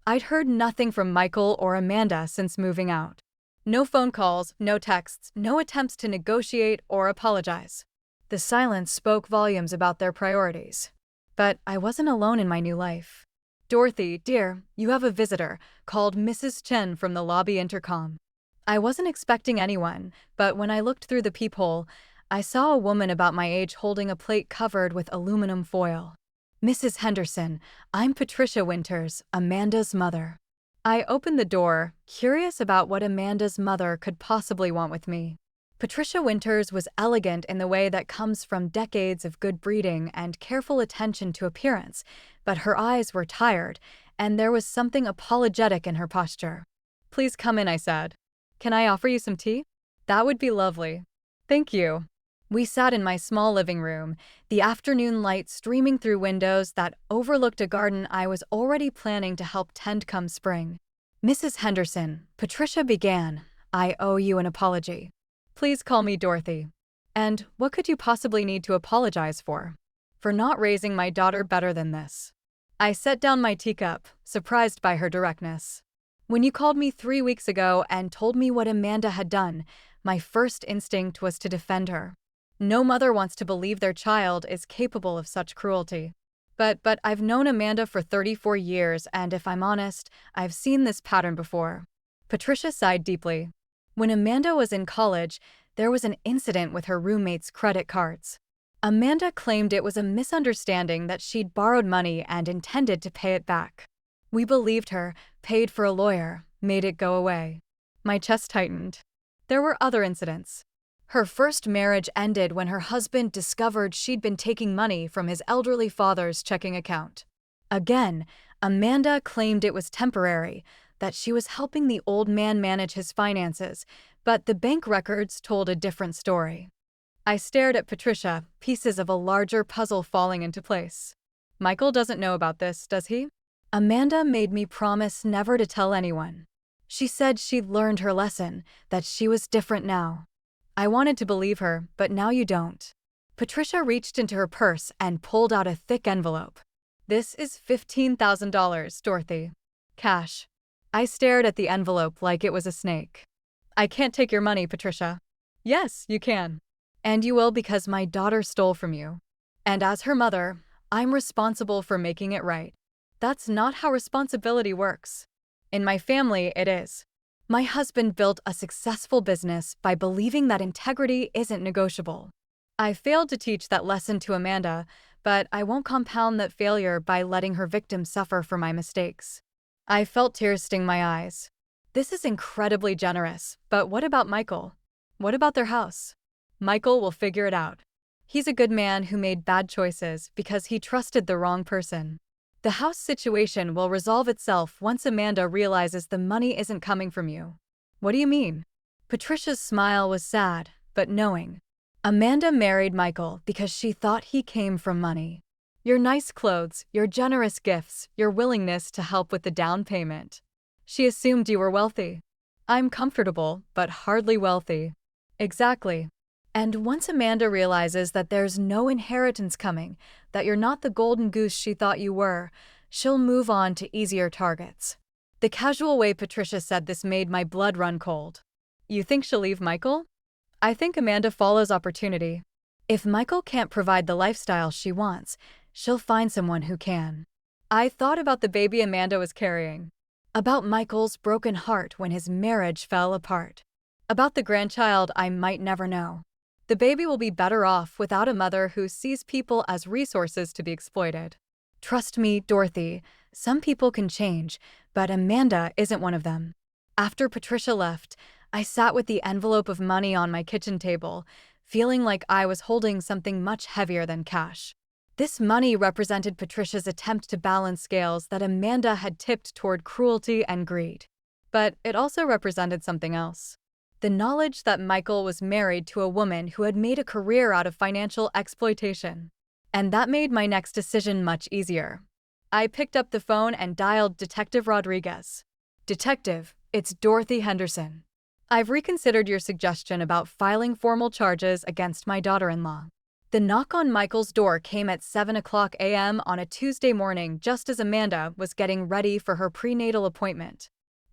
I'd heard nothing from Michael or Amanda since moving out. No phone calls, no texts, no attempts to negotiate or apologize. The silence spoke volumes about their priorities. But I wasn't alone in my new life. Dorothy, dear, you have a visitor, called Mrs. Chen from the lobby intercom. I wasn't expecting anyone, but when I looked through the peephole, I saw a woman about my age holding a plate covered with aluminum foil. Mrs. Henderson, I'm Patricia Winters, Amanda's mother. I opened the door, curious about what Amanda's mother could possibly want with me. Patricia Winters was elegant in the way that comes from decades of good breeding and careful attention to appearance, but her eyes were tired, and there was something apologetic in her posture. Please come in, I said. Can I offer you some tea? That would be lovely. Thank you. We sat in my small living room, the afternoon light streaming through windows that overlooked a garden I was already planning to help tend come spring. Mrs. Henderson, Patricia began, I owe you an apology. Please call me Dorothy. And what could you possibly need to apologize for? For not raising my daughter better than this. I set down my teacup, surprised by her directness. When you called me 3 weeks ago and told me what Amanda had done, my first instinct was to defend her. No mother wants to believe their child is capable of such cruelty. But I've known Amanda for 34 years, and if I'm honest, I've seen this pattern before. Patricia sighed deeply. When Amanda was in college, there was an incident with her roommate's credit cards. Amanda claimed it was a misunderstanding that she'd borrowed money and intended to pay it back. We believed her, paid for a lawyer, made it go away. My chest tightened. There were other incidents. Her first marriage ended when her husband discovered she'd been taking money from his elderly father's checking account. Again, Amanda claimed it was temporary, that she was helping the old man manage his finances, but the bank records told a different story. I stared at Patricia, pieces of a larger puzzle falling into place. Michael doesn't know about this, does he? Amanda made me promise never to tell anyone. She said she'd learned her lesson, that she was different now. I wanted to believe her, but now you don't. Patricia reached into her purse and pulled out a thick envelope. "This is $15,000, Dorothy. Cash." I stared at the envelope like it was a snake. "I can't take your money, Patricia." "Yes, you can. And you will because my daughter stole from you. And as her mother, I'm responsible for making it right." That's not how responsibility works. In my family, it is. My husband built a successful business by believing that integrity isn't negotiable. I failed to teach that lesson to Amanda, but I won't compound that failure by letting her victim suffer for my mistakes. I felt tears sting my eyes. This is incredibly generous, but what about Michael? What about their house? Michael will figure it out. He's a good man who made bad choices because he trusted the wrong person. The house situation will resolve itself once Amanda realizes the money isn't coming from you. What do you mean? Patricia's smile was sad, but knowing. Amanda married Michael because she thought he came from money. Your nice clothes, your generous gifts, your willingness to help with the down payment. She assumed you were wealthy. I'm comfortable, but hardly wealthy. Exactly. And once Amanda realizes that there's no inheritance coming, that you're not the golden goose she thought you were, she'll move on to easier targets. The casual way Patricia said this made my blood run cold. You think she'll leave Michael? I think Amanda follows opportunity. If Michael can't provide the lifestyle she wants, she'll find someone who can. I thought about the baby Amanda was carrying. About Michael's broken heart when his marriage fell apart. About the grandchild I might never know. The baby will be better off without a mother who sees people as resources to be exploited. Trust me, Dorothy, some people can change, but Amanda isn't one of them. After Patricia left, I sat with the envelope of money on my kitchen table, feeling like I was holding something much heavier than cash. This money represented Patricia's attempt to balance scales that Amanda had tipped toward cruelty and greed. But it also represented something else. The knowledge that Michael was married to a woman who had made a career out of financial exploitation. And that made my next decision much easier. I picked up the phone and dialed Detective Rodriguez. "Detective, it's Dorothy Henderson. I've reconsidered your suggestion about filing formal charges against my daughter-in-law." The knock on Michael's door came at 7:00 a.m. on a Tuesday morning just as Amanda was getting ready for her prenatal appointment.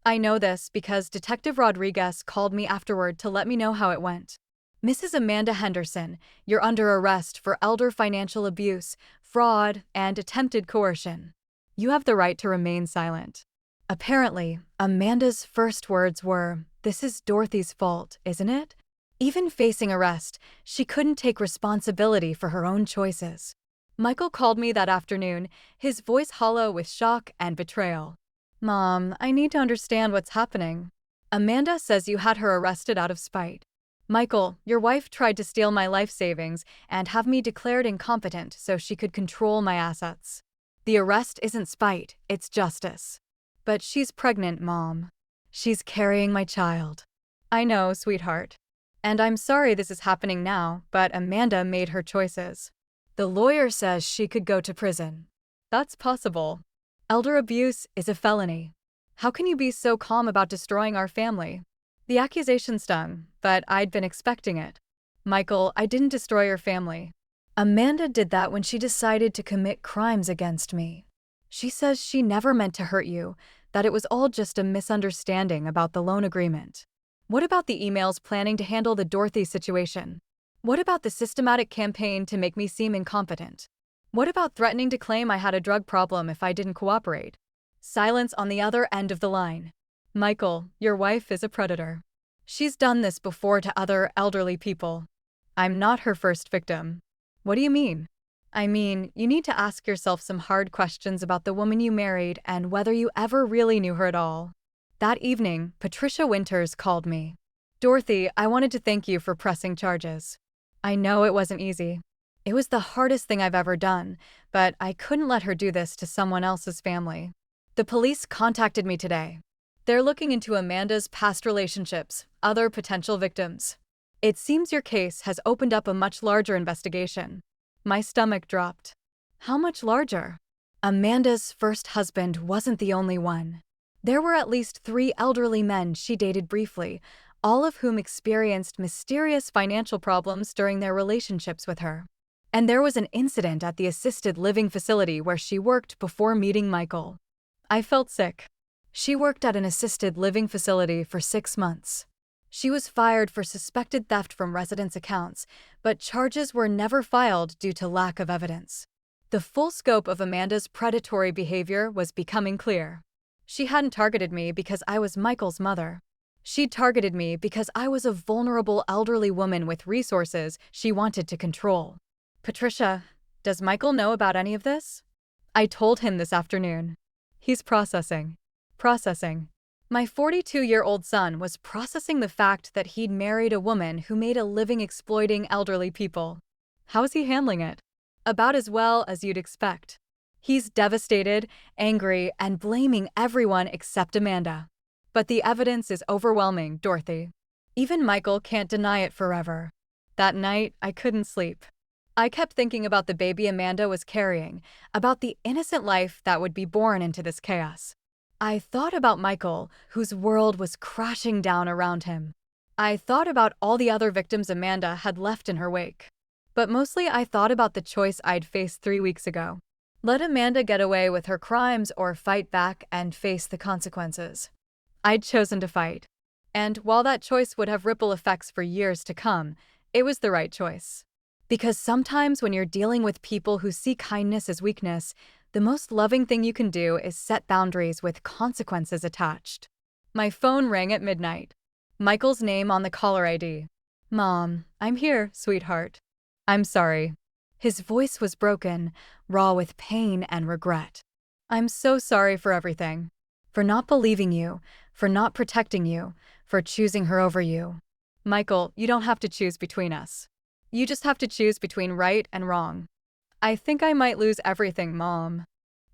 I know this because Detective Rodriguez called me afterward to let me know how it went. "Mrs. Amanda Henderson, you're under arrest for elder financial abuse, fraud, and attempted coercion. You have the right to remain silent." Apparently, Amanda's first words were, "This is Dorothy's fault, isn't it?" Even facing arrest, she couldn't take responsibility for her own choices. Michael called me that afternoon, his voice hollow with shock and betrayal. "Mom, I need to understand what's happening. Amanda says you had her arrested out of spite. Michael, your wife tried to steal my life savings and have me declared incompetent so she could control my assets. The arrest isn't spite, it's justice. But she's pregnant, Mom. She's carrying my child." "I know, sweetheart. And I'm sorry this is happening now, but Amanda made her choices. The lawyer says she could go to prison." "That's possible. Elder abuse is a felony. How can you be so calm about destroying our family?" The accusation stung, but I'd been expecting it. "Michael, I didn't destroy your family. Amanda did that when she decided to commit crimes against me. She says she never meant to hurt you, that it was all just a misunderstanding about the loan agreement. What about the emails planning to handle the Dorothy situation? What about the systematic campaign to make me seem incompetent? What about threatening to claim I had a drug problem if I didn't cooperate?" Silence on the other end of the line. "Michael, your wife is a predator. She's done this before to other elderly people. I'm not her first victim." "What do you mean?" "I mean, you need to ask yourself some hard questions about the woman you married and whether you ever really knew her at all." That evening, Patricia Winters called me. "Dorothy, I wanted to thank you for pressing charges. I know it wasn't easy. It was the hardest thing I've ever done, but I couldn't let her do this to someone else's family. The police contacted me today. They're looking into Amanda's past relationships, other potential victims. It seems your case has opened up a much larger investigation." My stomach dropped. How much larger? Amanda's first husband wasn't the only one. There were at least 3 elderly men she dated briefly, all of whom experienced mysterious financial problems during their relationships with her. And there was an incident at the assisted living facility where she worked before meeting Michael. I felt sick. She worked at an assisted living facility for 6 months. She was fired for suspected theft from residents' accounts, but charges were never filed due to lack of evidence. The full scope of Amanda's predatory behavior was becoming clear. She hadn't targeted me because I was Michael's mother. She targeted me because I was a vulnerable elderly woman with resources she wanted to control. Patricia, does Michael know about any of this? I told him this afternoon. He's processing. My 42-year-old son was processing the fact that he'd married a woman who made a living exploiting elderly people. How's he handling it? About as well as you'd expect. He's devastated, angry, and blaming everyone except Amanda. But the evidence is overwhelming, Dorothy. Even Michael can't deny it forever. That night, I couldn't sleep. I kept thinking about the baby Amanda was carrying, about the innocent life that would be born into this chaos. I thought about Michael, whose world was crashing down around him. I thought about all the other victims Amanda had left in her wake. But mostly I thought about the choice I'd faced 3 weeks ago. Let Amanda get away with her crimes or fight back and face the consequences. I'd chosen to fight. And while that choice would have ripple effects for years to come, it was the right choice. Because sometimes when you're dealing with people who see kindness as weakness, the most loving thing you can do is set boundaries with consequences attached. My phone rang at midnight. Michael's name on the caller ID. Mom, I'm here, sweetheart. I'm sorry. His voice was broken, raw with pain and regret. I'm so sorry for everything. For not believing you, for not protecting you, for choosing her over you. Michael, you don't have to choose between us. You just have to choose between right and wrong. I think I might lose everything, Mom.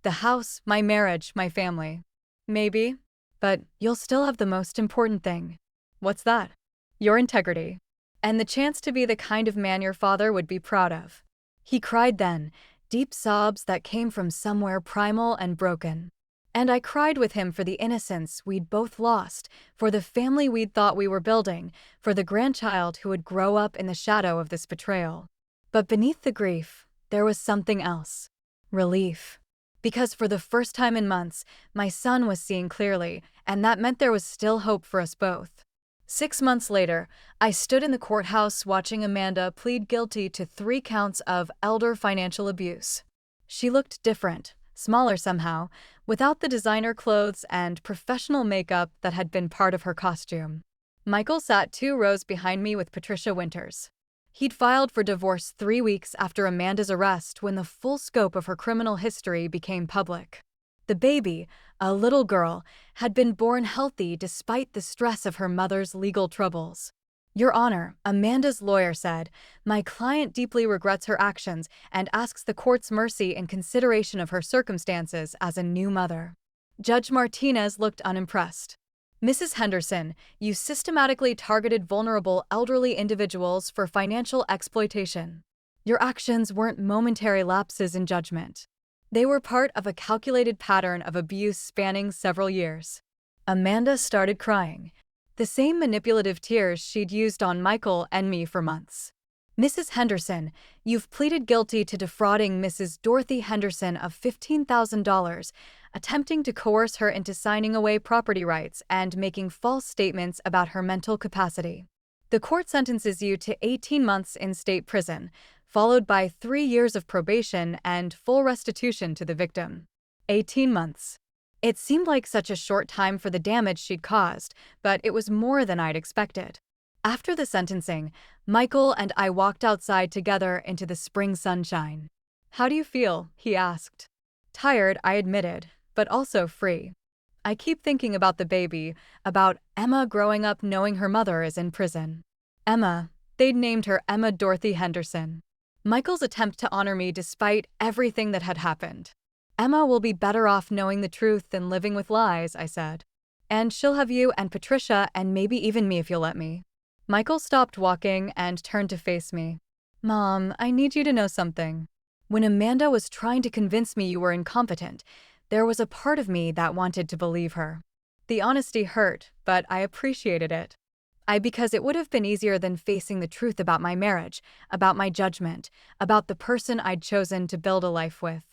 The house, my marriage, my family. Maybe, but you'll still have the most important thing. What's that? Your integrity. And the chance to be the kind of man your father would be proud of. He cried then, deep sobs that came from somewhere primal and broken. And I cried with him for the innocence we'd both lost, for the family we'd thought we were building, for the grandchild who would grow up in the shadow of this betrayal. But beneath the grief, there was something else. Relief. Because for the first time in months, my son was seeing clearly, and that meant there was still hope for us both. 6 months later, I stood in the courthouse watching Amanda plead guilty to 3 counts of elder financial abuse. She looked different, smaller somehow, without the designer clothes and professional makeup that had been part of her costume. Michael sat 2 rows behind me with Patricia Winters. He'd filed for divorce 3 weeks after Amanda's arrest when the full scope of her criminal history became public. The baby, a little girl, had been born healthy despite the stress of her mother's legal troubles. Your Honor, Amanda's lawyer said, my client deeply regrets her actions and asks the court's mercy in consideration of her circumstances as a new mother. Judge Martinez looked unimpressed. Mrs. Henderson, you systematically targeted vulnerable elderly individuals for financial exploitation. Your actions weren't momentary lapses in judgment. They were part of a calculated pattern of abuse spanning several years. Amanda started crying, the same manipulative tears she'd used on Michael and me for months. Mrs. Henderson, you've pleaded guilty to defrauding Mrs. Dorothy Henderson of $15,000, attempting to coerce her into signing away property rights and making false statements about her mental capacity. The court sentences you to 18 months in state prison, followed by 3 years of probation and full restitution to the victim. 18 months. It seemed like such a short time for the damage she'd caused, but it was more than I'd expected. After the sentencing, Michael and I walked outside together into the spring sunshine. How do you feel? He asked. Tired, I admitted, but also free. I keep thinking about the baby, about Emma growing up knowing her mother is in prison. Emma, they'd named her Emma Dorothy Henderson. Michael's attempt to honor me despite everything that had happened. Emma will be better off knowing the truth than living with lies, I said. And she'll have you and Patricia and maybe even me if you'll let me. Michael stopped walking and turned to face me. Mom, I need you to know something. When Amanda was trying to convince me you were incompetent, there was a part of me that wanted to believe her. The honesty hurt, but I appreciated it. Because it would have been easier than facing the truth about my marriage, about my judgment, about the person I'd chosen to build a life with.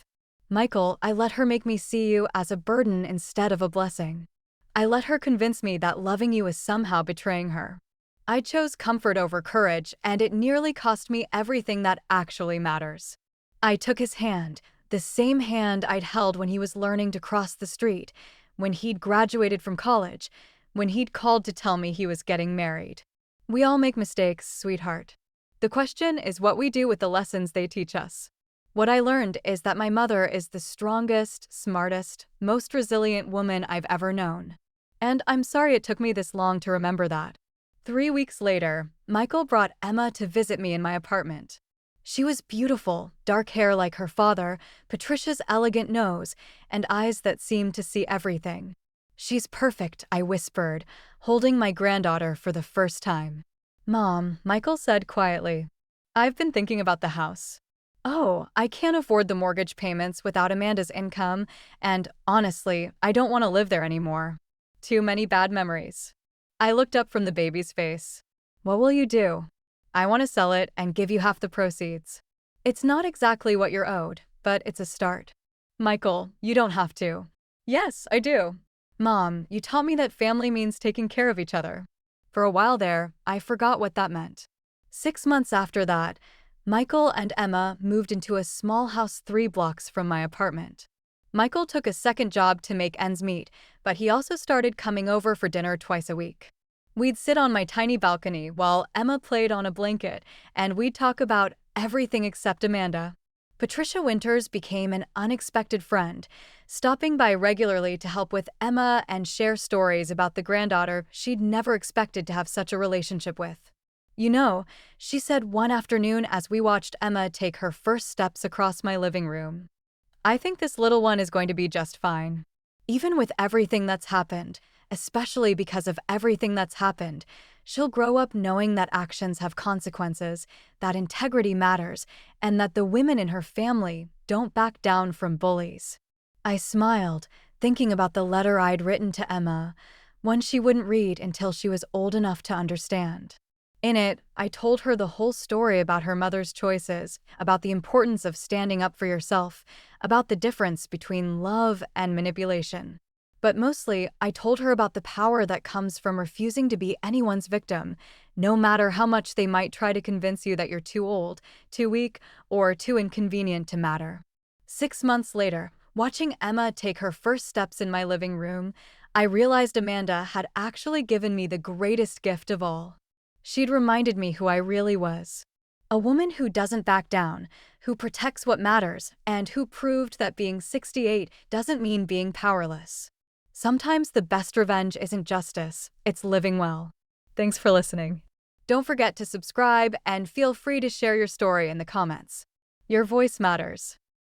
Michael, I let her make me see you as a burden instead of a blessing. I let her convince me that loving you is somehow betraying her. I chose comfort over courage, and it nearly cost me everything that actually matters. I took his hand, the same hand I'd held when he was learning to cross the street, when he'd graduated from college, when he'd called to tell me he was getting married. We all make mistakes, sweetheart. The question is what we do with the lessons they teach us. What I learned is that my mother is the strongest, smartest, most resilient woman I've ever known. And I'm sorry it took me this long to remember that. 3 weeks later, Michael brought Emma to visit me in my apartment. She was beautiful, dark hair like her father, Patricia's elegant nose, and eyes that seemed to see everything. "She's perfect," I whispered, holding my granddaughter for the first time. "Mom," Michael said quietly, "I've been thinking about the house. Oh, I can't afford the mortgage payments without Amanda's income, and honestly, I don't want to live there anymore. Too many bad memories." I looked up from the baby's face. "What will you do?" "I want to sell it and give you half the proceeds. It's not exactly what you're owed, but it's a start." "Michael, you don't have to." "Yes, I do." "Mom, you taught me that family means taking care of each other." For a while there, I forgot what that meant. 6 months after that, Michael and Emma moved into a small house 3 blocks from my apartment. Michael took a second job to make ends meet, but he also started coming over for dinner twice a week. We'd sit on my tiny balcony while Emma played on a blanket, and we'd talk about everything except Amanda. Patricia Winters became an unexpected friend, stopping by regularly to help with Emma and share stories about the granddaughter she'd never expected to have such a relationship with. "You know," she said one afternoon as we watched Emma take her first steps across my living room, "I think this little one is going to be just fine. Even with everything that's happened, especially because of everything that's happened, she'll grow up knowing that actions have consequences, that integrity matters, and that the women in her family don't back down from bullies." I smiled, thinking about the letter I'd written to Emma, one she wouldn't read until she was old enough to understand. In it, I told her the whole story about her mother's choices, about the importance of standing up for yourself, about the difference between love and manipulation. But mostly, I told her about the power that comes from refusing to be anyone's victim, no matter how much they might try to convince you that you're too old, too weak, or too inconvenient to matter. 6 months later, watching Emma take her first steps in my living room, I realized Amanda had actually given me the greatest gift of all. She'd reminded me who I really was. A woman who doesn't back down, who protects what matters, and who proved that being 68 doesn't mean being powerless. Sometimes the best revenge isn't justice, it's living well. Thanks for listening. Don't forget to subscribe and feel free to share your story in the comments. Your voice matters.